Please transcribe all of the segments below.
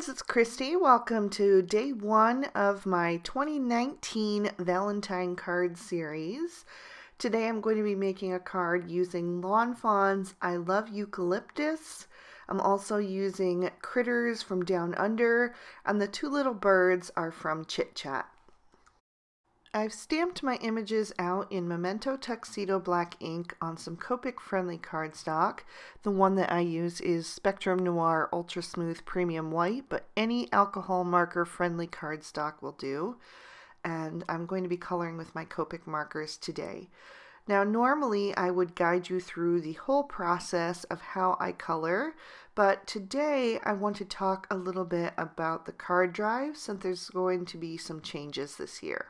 loves, it's Christy. Welcome to day one of my 2019 Valentine card series. Today I'm going to be making a card using Lawn Fawn's I Love Eucalyptus. I'm also using Critters from Down Under, and the two little birds are from Chit Chat. I've stamped my images out in Memento Tuxedo black ink on some Copic friendly cardstock. The one that I use is Spectrum Noir Ultra Smooth Premium White, but any alcohol marker friendly cardstock will do. And I'm going to be coloring with my Copic markers today. Now normally I would guide you through the whole process of how I color, but today I want to talk a little bit about the card drive since there's going to be some changes this year.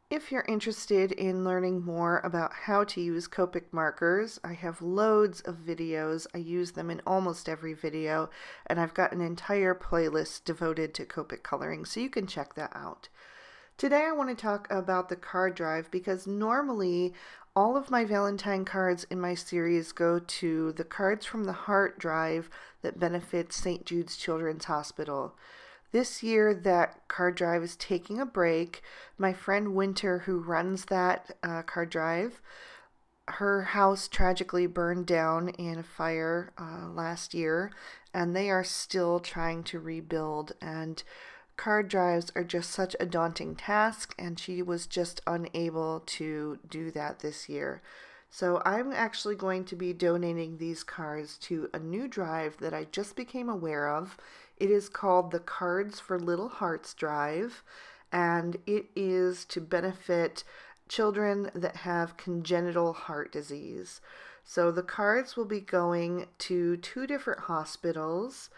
If you're interested in learning more about how to use Copic markers, I have loads of videos. I use them in almost every video, and I've got an entire playlist devoted to Copic coloring, so you can check that out. Today I want to talk about the card drive because normally all of my Valentine cards in my series go to the Cards from the Heart drive that benefits St. Jude's Children's Hospital. This year that card drive is taking a break. My friend Winter, who runs that card drive, her house tragically burned down in a fire last year, and they are still trying to rebuild, and card drives are just such a daunting task, and she was just unable to do that this year. So I'm actually going to be donating these cards to a new drive that I just became aware of. It is called the Cards for Little Hearts drive, and it is to benefit children that have congenital heart disease. So the cards will be going to two different hospitals: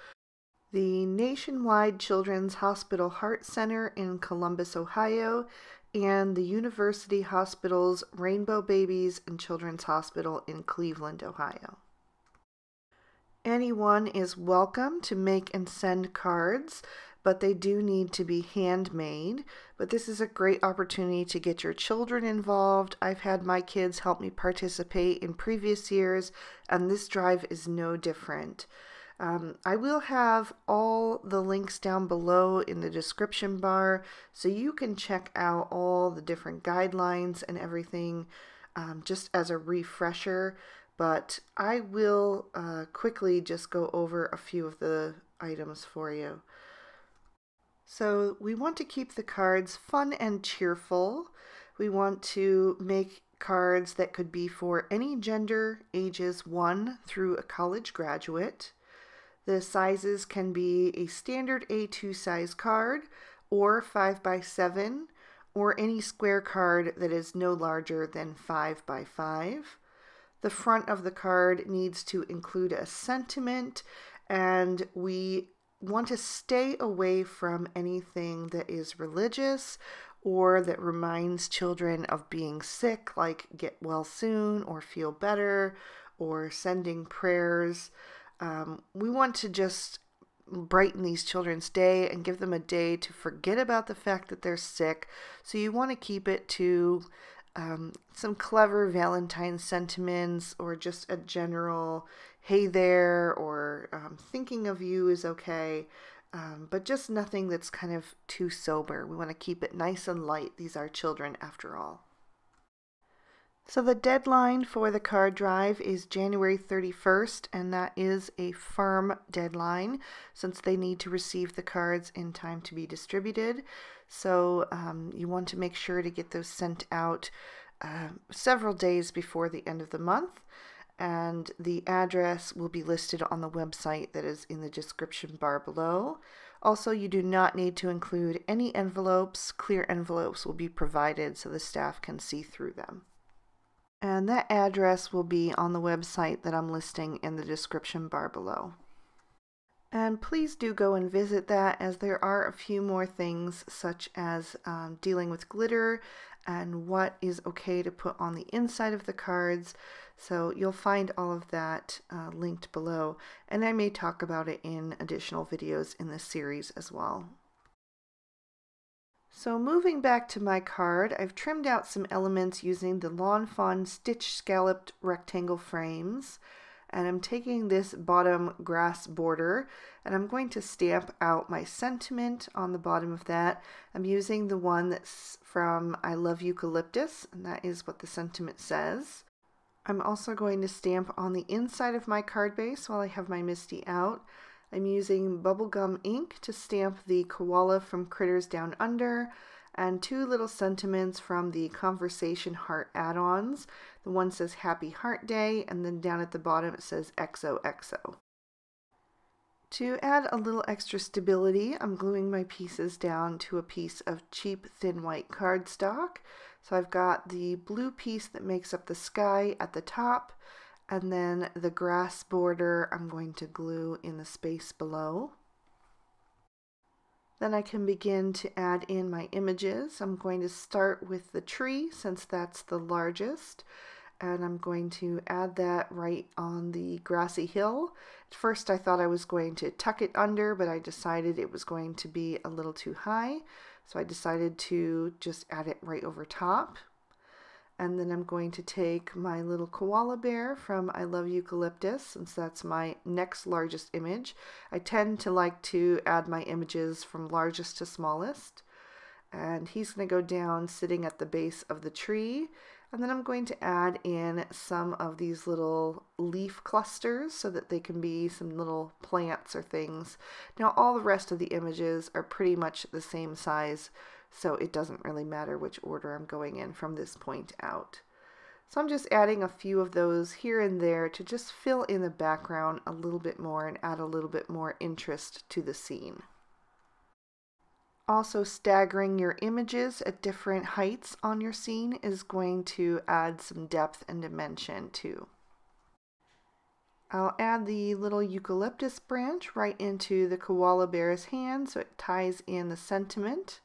the Nationwide Children's Hospital Heart Center in Columbus, Ohio, and the University Hospital's Rainbow Babies and Children's Hospital in Cleveland, Ohio. Anyone is welcome to make and send cards, but they do need to be handmade. But this is a great opportunity to get your children involved. I've had my kids help me participate in previous years, and this drive is no different. I will have all the links down below in the description bar, so you can check out all the different guidelines and everything just as a refresher. But I will quickly just go over a few of the items for you. So we want to keep the cards fun and cheerful. We want to make cards that could be for any gender, ages 1 through a college graduate. The sizes can be a standard A2 size card, or 5x7, or any square card that is no larger than 5x5. The front of the card needs to include a sentiment, and we want to stay away from anything that is religious or that reminds children of being sick, like get well soon or feel better or sending prayers. We want to just brighten these children's day and give them a day to forget about the fact that they're sick. So you want to keep it to some clever Valentine sentiments, or just a general hey there, or thinking of you is okay, but just nothing that's kind of too sober. We want to keep it nice and light. These are children after all. So the deadline for the card drive is January 31st, and that is a firm deadline since they need to receive the cards in time to be distributed. So you want to make sure to get those sent out several days before the end of the month, and the address will be listed on the website that is in the description bar below. Also, you do not need to include any envelopes. Clear envelopes will be provided so the staff can see through them. And that address will be on the website that I'm listing in the description bar below. And please do go and visit that, as there are a few more things, such as dealing with glitter and what is okay to put on the inside of the cards. So you'll find all of that linked below, and I may talk about it in additional videos in this series as well. So moving back to my card, I've trimmed out some elements using the Lawn Fawn stitch scalloped rectangle frames. And I'm taking this bottom grass border and I'm going to stamp out my sentiment on the bottom of that. I'm using the one that's from I Love Eucalyptus, and that is what the sentiment says. I'm also going to stamp on the inside of my card base while I have my Misty out. I'm using bubblegum ink to stamp the koala from Critters Down Under and two little sentiments from the Conversation Heart add-ons. The one says Happy Heart Day, and then down at the bottom it says XOXO. To add a little extra stability, I'm gluing my pieces down to a piece of cheap thin white cardstock. So I've got the blue piece that makes up the sky at the top, and then the grass border I'm going to glue in the space below. Then I can begin to add in my images. I'm going to start with the tree since that's the largest, and I'm going to add that right on the grassy hill. At first I thought I was going to tuck it under, but I decided it was going to be a little too high, so I decided to just add it right over top. And then I'm going to take my little koala bear from I Love Eucalyptus, since that's my next largest image. I tend to like to add my images from largest to smallest. And he's going to go down sitting at the base of the tree. And then I'm going to add in some of these little leaf clusters so that they can be some little plants or things. Now all the rest of the images are pretty much the same size, so it doesn't really matter which order I'm going in from this point out. So I'm just adding a few of those here and there to just fill in the background a little bit more and add a little bit more interest to the scene. Also, staggering your images at different heights on your scene is going to add some depth and dimension too. I'll add the little eucalyptus branch right into the koala bear's hand so it ties in the sentiment.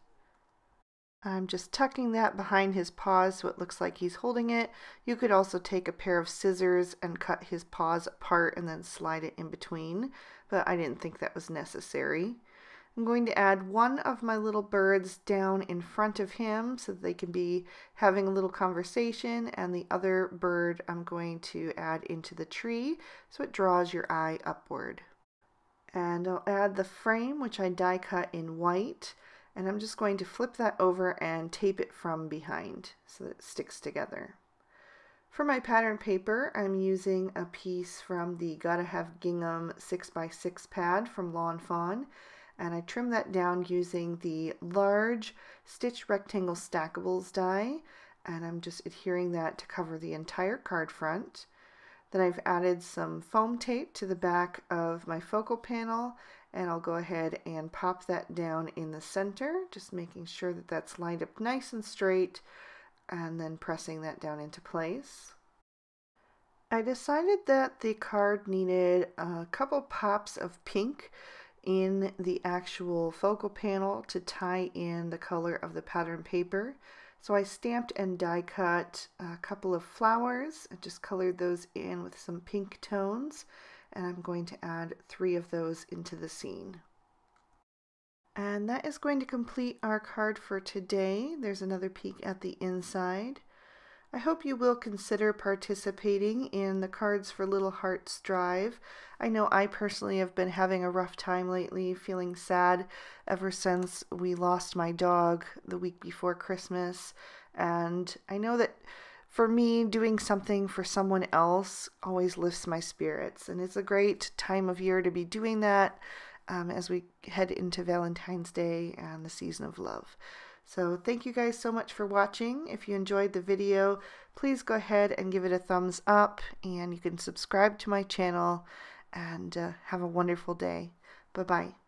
I'm just tucking that behind his paws so it looks like he's holding it. You could also take a pair of scissors and cut his paws apart and then slide it in between, but I didn't think that was necessary. I'm going to add one of my little birds down in front of him so that they can be having a little conversation, and the other bird I'm going to add into the tree so it draws your eye upward. And I'll add the frame, which I die cut in white, and I'm just going to flip that over and tape it from behind so that it sticks together. For my pattern paper, I'm using a piece from the Gotta Have Gingham 6x6 pad from Lawn Fawn, and I trim that down using the large Stitch Rectangle Stackables die, and I'm just adhering that to cover the entire card front. Then I've added some foam tape to the back of my focal panel, and I'll go ahead and pop that down in the center, just making sure that that's lined up nice and straight, and then pressing that down into place. I decided that the card needed a couple pops of pink in the actual focal panel to tie in the color of the pattern paper. So I stamped and die cut a couple of flowers and just colored those in with some pink tones, and I'm going to add 3 of those into the scene. And that is going to complete our card for today. There's another peek at the inside. I hope you will consider participating in the Cards for Little Hearts drive. I know I personally have been having a rough time lately, feeling sad ever since we lost my dog the week before Christmas. And I know that for me, doing something for someone else always lifts my spirits. And it's a great time of year to be doing that as we head into Valentine's Day and the season of love. So thank you guys so much for watching. If you enjoyed the video, please go ahead and give it a thumbs up, and you can subscribe to my channel, and have a wonderful day. Bye-bye.